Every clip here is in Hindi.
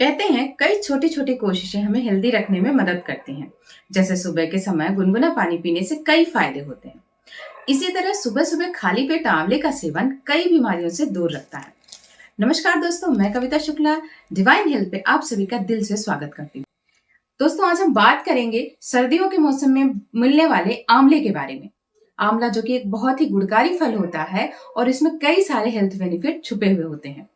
कहते हैं कई छोटी छोटी कोशिशें हमें हेल्दी रखने में मदद करती हैं। जैसे सुबह के समय गुनगुना पानी पीने से कई फायदे होते हैं। इसी तरह सुबह सुबह खाली पेट आंवले का सेवन कई बीमारियों से दूर रखता है। नमस्कार दोस्तों, मैं कविता शुक्ला डिवाइन हेल्थ पे आप सभी का दिल से स्वागत करती हूँ। दोस्तों, आज हम बात करेंगे सर्दियों के मौसम में मिलने वाले आंवले के बारे में। आंवला जो कि एक बहुत ही गुणकारी फल होता है और इसमें कई सारे हेल्थ बेनिफिट छुपे हुए होते हैं।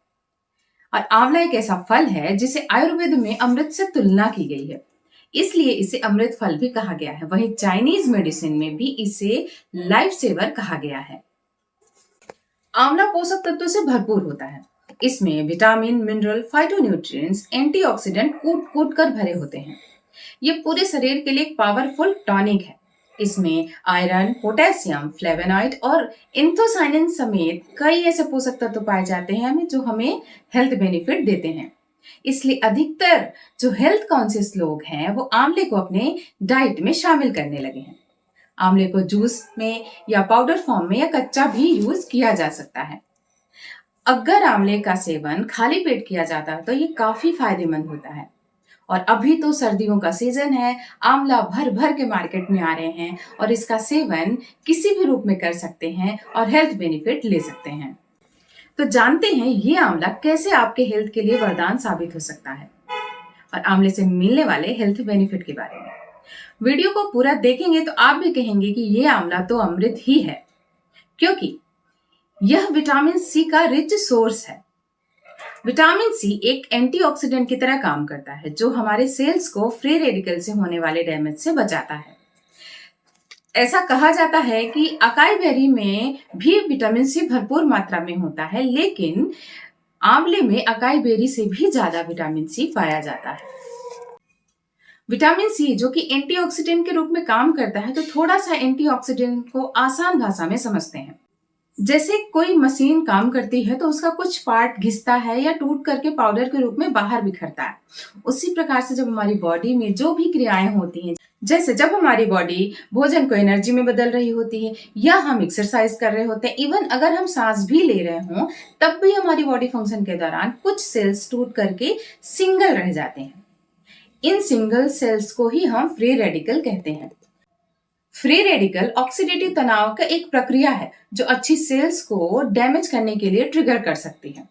और आंवला एक ऐसा फल है जिसे आयुर्वेद में अमृत से तुलना की गई है, इसलिए इसे अमृत फल भी कहा गया है। वहीं चाइनीज मेडिसिन में भी इसे लाइफ सेवर कहा गया है। आंवला पोषक तत्वों से भरपूर होता है। इसमें विटामिन, मिनरल, फाइटोन्यूट्रिएंट्स, एंटीऑक्सीडेंट कूट कूट कर भरे होते हैं। ये पूरे शरीर के लिए एक पावरफुल टॉनिक है। इसमें आयरन, पोटेशियम, फ्लेवोनॉइड और एंथोसायनिन समेत कई ऐसे पोषक तत्व पाए जाते हैं जो हमें हेल्थ बेनिफिट देते हैं। इसलिए अधिकतर जो हेल्थ कॉन्शियस लोग हैं वो आंवले को अपने डाइट में शामिल करने लगे हैं। आंवले को जूस में या पाउडर फॉर्म में या कच्चा भी यूज किया जा सकता है। अगर आंवले का सेवन खाली पेट किया जाता है तो ये काफी फायदेमंद होता है। और अभी तो सर्दियों का सीजन है, आंवला भर भर के मार्केट में आ रहे हैं और इसका सेवन किसी भी रूप में कर सकते हैं और हेल्थ बेनिफिट ले सकते हैं। तो जानते हैं ये आंवला कैसे आपके हेल्थ के लिए वरदान साबित हो सकता है और आंवले से मिलने वाले हेल्थ बेनिफिट के बारे में। वीडियो को पूरा देखेंगे तो आप भी कहेंगे कि ये आंवला तो अमृत ही है, क्योंकि यह विटामिन सी का रिच सोर्स है। विटामिन सी एक एंटीऑक्सीडेंट की तरह काम करता है जो हमारे सेल्स को फ्री रेडिकल से होने वाले डैमेज से बचाता है। ऐसा कहा जाता है कि अकाई बेरी में भी विटामिन सी भरपूर मात्रा में होता है, लेकिन आंवले में अकाई बेरी से भी ज्यादा विटामिन सी पाया जाता है। विटामिन सी जो कि एंटीऑक्सीडेंट के रूप में काम करता है, तो थोड़ा सा एंटीऑक्सीडेंट को आसान भाषा में समझते हैं। जैसे कोई मशीन काम करती है तो उसका कुछ पार्ट घिसता है या टूट करके पाउडर के रूप में बाहर बिखरता है। उसी प्रकार से जब हमारी बॉडी में जो भी क्रियाएं होती हैं, जैसे जब हमारी बॉडी भोजन को एनर्जी में बदल रही होती है या हम एक्सरसाइज कर रहे होते हैं, इवन अगर हम सांस भी ले रहे हों, तब भी हमारी बॉडी फंक्शन के दौरान कुछ सेल्स टूट करके सिंगल रह जाते हैं। इन सिंगल सेल्स को ही हम फ्री रेडिकल कहते हैं। फ्री रेडिकल ऑक्सीडेटिव तनाव का एक प्रक्रिया है जो अच्छी सेल्स को डैमेज करने के लिए ट्रिगर कर सकती है।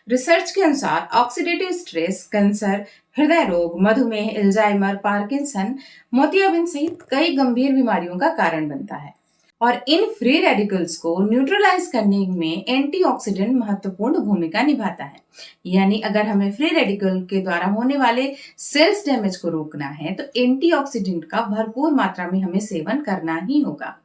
रिसर्च के अनुसार ऑक्सीडेटिव स्ट्रेस कैंसर, हृदय रोग, मधुमेह, अल्जाइमर, पार्किंसन, मोतियाबिंद सहित कई गंभीर बीमारियों का कारण बनता है। और इन फ्री रेडिकल्स को न्यूट्रलाइज करने में एंटीऑक्सीडेंट महत्वपूर्ण भूमिका निभाता है। यानी अगर हमें फ्री रेडिकल के द्वारा होने वाले सेल्स डैमेज को रोकना है तो एंटीऑक्सीडेंट का भरपूर मात्रा में हमें सेवन करना ही होगा।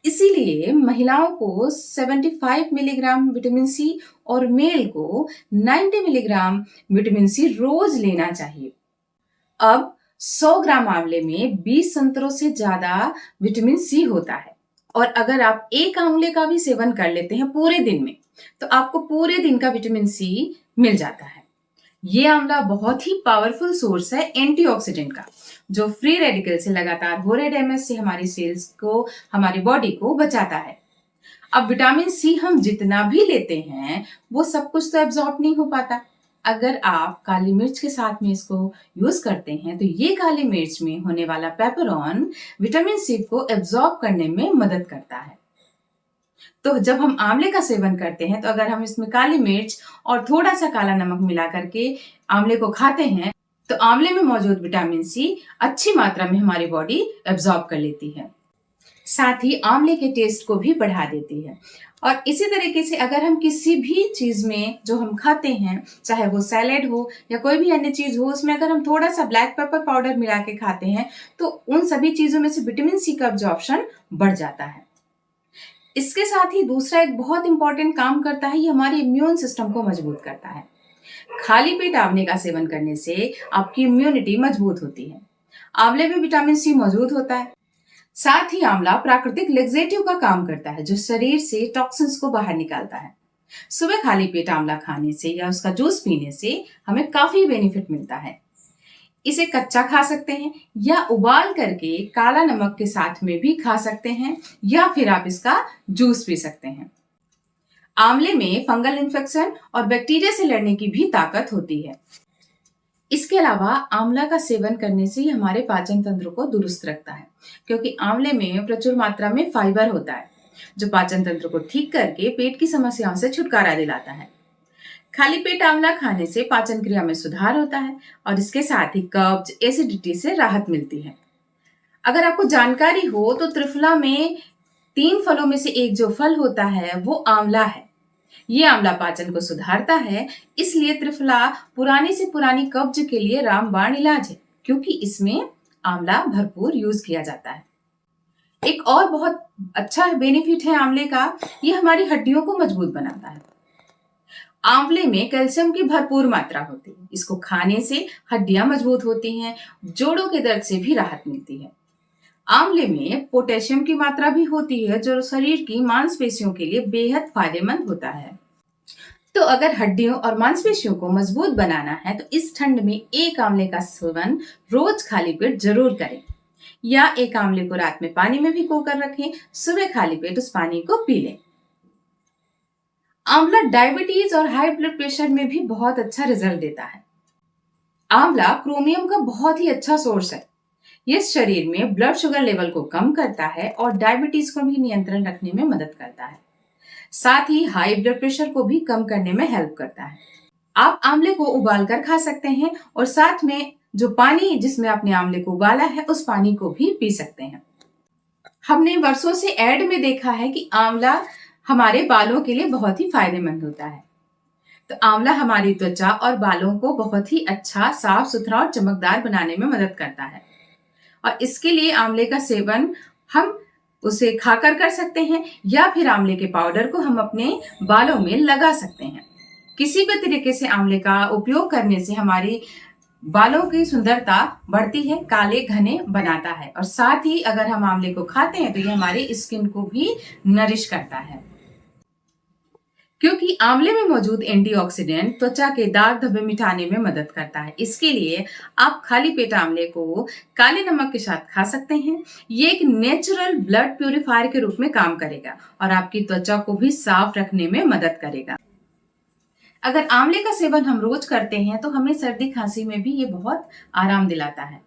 इसीलिए महिलाओं को 75 मिलीग्राम विटामिन सी और मेल को 90 मिलीग्राम विटामिन सी रोज लेना चाहिए। अब 100 ग्राम आंवले में 20 संतरों से ज्यादा विटामिन सी होता है। और अगर आप एक आंवले का भी सेवन कर लेते हैं पूरे दिन में, तो आपको पूरे दिन का विटामिन सी मिल जाता है। ये आंवला बहुत ही पावरफुल सोर्स है एंटीऑक्सीडेंट का, जो फ्री रेडिकल से लगातार हो रहे डैमेज से हमारी सेल्स को, हमारी बॉडी को बचाता है। अब विटामिन सी हम जितना भी लेते हैं वो सब कुछ तो एब्जॉर्ब नहीं हो पाता। अगर आप काली मिर्च के साथ में इसको यूज करते हैं तो ये काली मिर्च में होने वाला पेपरॉन विटामिन सी को एब्जॉर्ब करने में मदद करता है। तो जब हम आंवले का सेवन करते हैं तो अगर हम इसमें काली मिर्च और थोड़ा सा काला नमक मिला करके आंवले को खाते हैं तो आंवले में मौजूद विटामिन सी अच्छी मात्रा में हमारी बॉडी एब्जॉर्ब कर लेती है। साथ ही आंवले के टेस्ट को भी बढ़ा देती है। और इसी तरीके से अगर हम किसी भी चीज में जो हम खाते हैं, चाहे वो सैलेड हो या कोई भी अन्य चीज हो, उसमें अगर हम थोड़ा सा ब्लैक पेपर पाउडर मिला के खाते हैं तो उन सभी चीजों में से विटामिन सी का एब्जॉर्प्शन बढ़ जाता है। इसके साथ ही दूसरा एक बहुत इंपॉर्टेंट काम करता है, ये हमारे इम्यून सिस्टम को मजबूत करता है। खाली पेट आंवले का सेवन करने से आपकी इम्यूनिटी मजबूत होती है। आंवले में विटामिन सी मौजूद होता है। साथ ही आंवला प्राकृतिक लेक्सेटिव का काम करता है जो शरीर से टॉक्सिन्स को बाहर निकालता है। सुबह खाली पेट आंवला खाने से या उसका जूस पीने से हमें काफी बेनिफिट मिलता है। इसे कच्चा खा सकते हैं या उबाल करके काला नमक के साथ में भी खा सकते हैं, या फिर आप इसका जूस पी सकते हैं। आंवले में फंगल इन्फेक्शन और बैक्टीरिया से लड़ने की भी ताकत होती है। इसके अलावा आंवला का सेवन करने से ये हमारे पाचन तंत्र को दुरुस्त रखता है, क्योंकि आंवले में प्रचुर मात्रा में फाइबर होता है जो पाचन तंत्र को ठीक करके पेट की समस्याओं से छुटकारा दिलाता है। खाली पेट आंवला खाने से पाचन क्रिया में सुधार होता है और इसके साथ ही कब्ज, एसिडिटी से राहत मिलती है। अगर आपको जानकारी हो तो त्रिफला में 3 फलों में से एक जो फल होता है वो आंवला है। ये आंवला पाचन को सुधारता है, इसलिए त्रिफला पुरानी से पुरानी कब्ज के लिए रामबाण इलाज है, क्योंकि इसमें आंवला भरपूर यूज किया जाता है। एक और बहुत अच्छा बेनिफिट है आंवले का, ये हमारी हड्डियों को मजबूत बनाता है। आंवले में कैल्शियम की भरपूर मात्रा होती है। इसको खाने से हड्डियां मजबूत होती हैं, जोड़ों के दर्द से भी राहत मिलती है। आंवले में पोटेशियम की मात्रा भी होती है जो शरीर की मांसपेशियों के लिए बेहद फायदेमंद होता है। तो अगर हड्डियों और मांसपेशियों को मजबूत बनाना है तो इस ठंड में एक आंवले का सेवन रोज खाली पेट जरूर करें, या एक आंवले को रात में पानी में भिगो कर रखें, सुबह खाली पेट उस पानी को पी लें। आंवला डायबिटीज और हाई ब्लड प्रेशर में भी बहुत अच्छा रिजल्ट देता है। आंवला क्रोमियम का बहुत ही अच्छा सोर्स है। ये शरीर में ब्लड शुगर लेवल को कम करता है और डायबिटीज को भी नियंत्रण रखने में मदद करता है। साथ ही हाई ब्लड प्रेशर को भी कम करने में हेल्प करता है। आप आंवले को उबाल कर खा सकते हैं और साथ में जो पानी जिसमें आपने आंवले को उबाला है उस पानी को भी पी सकते हैं। हमने वर्षों से एड में देखा है कि आंवला हमारे बालों के लिए बहुत ही फायदेमंद होता है। तो आंवला हमारी त्वचा और बालों को बहुत ही अच्छा, साफ सुथरा और चमकदार बनाने में मदद करता है। और इसके लिए आंवले का सेवन हम उसे खाकर कर सकते हैं, या फिर आंवले के पाउडर को हम अपने बालों में लगा सकते हैं। किसी भी तरीके से आंवले का उपयोग करने से हमारी बालों की सुंदरता बढ़ती है, काले घने बनाता है, और साथ ही अगर हम आंवले को खाते हैं तो ये हमारी स्किन को भी नरिश करता है, क्योंकि आंवले में मौजूद एंटीऑक्सीडेंट त्वचा के दाग धब्बे मिटाने में मदद करता है। इसके लिए आप खाली पेट आंवले को काले नमक के साथ खा सकते हैं। ये एक नेचुरल ब्लड प्यूरिफायर के रूप में काम करेगा और आपकी त्वचा को भी साफ रखने में मदद करेगा। अगर आंवले का सेवन हम रोज करते हैं तो हमें सर्दी खांसी में भी ये बहुत आराम दिलाता है।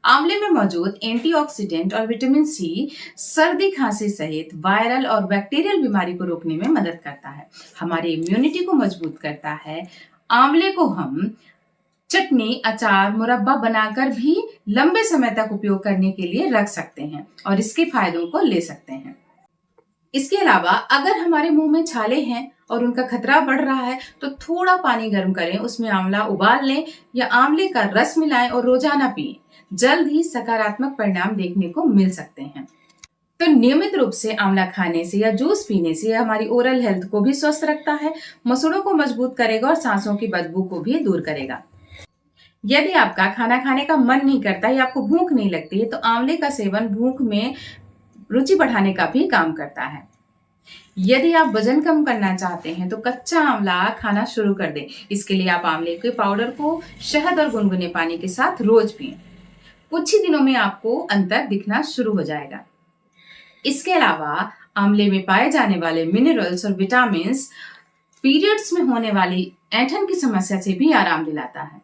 आंवले में मौजूद एंटीऑक्सीडेंट और विटामिन सी सर्दी खांसी सहित वायरल और बैक्टीरियल बीमारी को रोकने में मदद करता है, हमारी इम्यूनिटी को मजबूत करता है। आंवले को हम चटनी, अचार, मुरब्बा बनाकर भी लंबे समय तक उपयोग करने के लिए रख सकते हैं और इसके फायदों को ले सकते हैं। इसके अलावा अगर हमारे मुंह में छाले हैं और उनका खतरा बढ़ रहा है तो थोड़ा पानी गर्म करें, उसमें आंवला उबाल लें या आंवले का रस मिलाएं और रोजाना पिएं। जल्द ही सकारात्मक परिणाम देखने को मिल सकते हैं। तो नियमित रूप से आंवला खाने से या जूस पीने से हमारी ओरल हेल्थ को भी स्वस्थ रखता है, मसूड़ों को मजबूत करेगा और सांसों की बदबू को भी दूर करेगा। यदि आपका खाना खाने का मन नहीं करता या आपको भूख नहीं लगती है तो आंवले का सेवन भूख में रुचि बढ़ाने का भी काम करता है। यदि आप वजन कम करना चाहते हैं तो कच्चा आंवला खाना शुरू कर दें। इसके लिए आप आंवले के पाउडर को शहद और गुनगुने पानी के साथ रोज पिएं। कुछ ही दिनों में आपको अंतर दिखना शुरू हो जाएगा। इसके अलावा आंवले में पाए जाने वाले मिनरल्स और विटामिन पीरियड्स में होने वाली ऐंठन की समस्या से भी आराम दिलाता है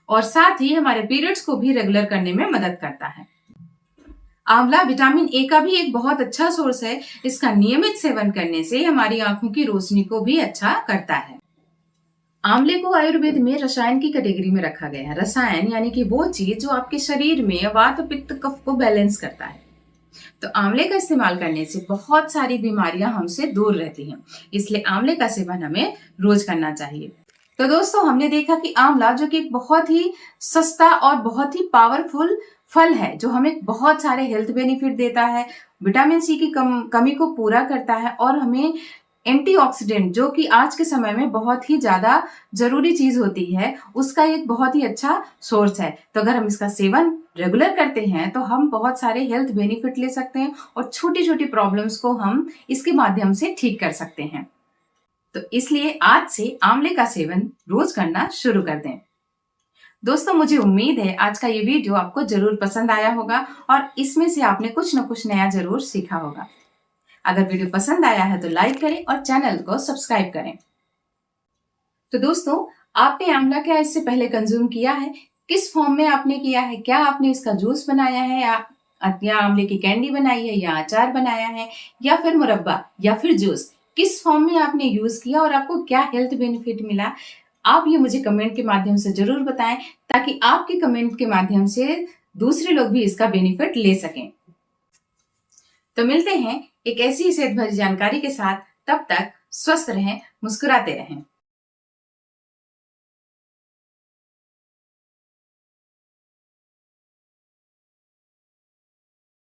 और साथ ही हमारे पीरियड्स को भी रेगुलर करने में मदद करता है। आंवला विटामिन ए का भी एक बहुत अच्छा सोर्स है। इसका नियमित सेवन करने से हमारी आंखों की रोशनी को भी अच्छा करता है। आंवले को आयुर्वेद में रसायन की कैटेगरी में रखा गया है। रसायन यानी कि वो चीज जो आपके शरीर में वात, पित्त, कफ को बैलेंस करता है। तो आंवले का इस्तेमाल करने से बहुत सारी बीमारियां हमसे दूर रहती हैं, इसलिए आंवले का सेवन हमें रोज करना चाहिए। तो दोस्तों, हमने देखा कि आंवला जो कि एक बहुत ही सस्ता और बहुत ही पावरफुल फल है, जो हमें बहुत सारे हेल्थ बेनिफिट देता है, विटामिन सी की कमी को पूरा करता है और हमें एंटीऑक्सीडेंट, जो कि आज के समय में बहुत ही ज्यादा जरूरी चीज होती है, उसका एक बहुत ही अच्छा सोर्स है। तो अगर हम इसका सेवन रेगुलर करते हैं तो हम बहुत सारे हेल्थ बेनिफिट ले सकते हैं और छोटी छोटी प्रॉब्लम्स को हम इसके माध्यम से ठीक कर सकते हैं। तो इसलिए आज से आंवले का सेवन रोज करना शुरू कर दें। दोस्तों, मुझे उम्मीद है आज का ये वीडियो आपको जरूर पसंद आया होगा और इसमें से आपने कुछ न कुछ नया जरूर सीखा होगा। अगर वीडियो पसंद आया है तो लाइक करें और चैनल को सब्सक्राइब करें। तो दोस्तों, आपने आंवला क्या इससे पहले कंज्यूम किया है? किस फॉर्म में आपने किया है? क्या आपने इसका जूस बनाया है या आंवले की कैंडी बनाई है या अचार बनाया है या फिर मुरब्बा या फिर जूस? किस फॉर्म में आपने यूज किया और आपको क्या हेल्थ बेनिफिट मिला? आप ये मुझे कमेंट के माध्यम से जरूर बताएं, ताकि आपके कमेंट के माध्यम से दूसरे लोग भी इसका बेनिफिट ले सकें। तो मिलते हैं एक ऐसी सेहत भरी जानकारी के साथ। तब तक स्वस्थ रहें, मुस्कुराते रहें।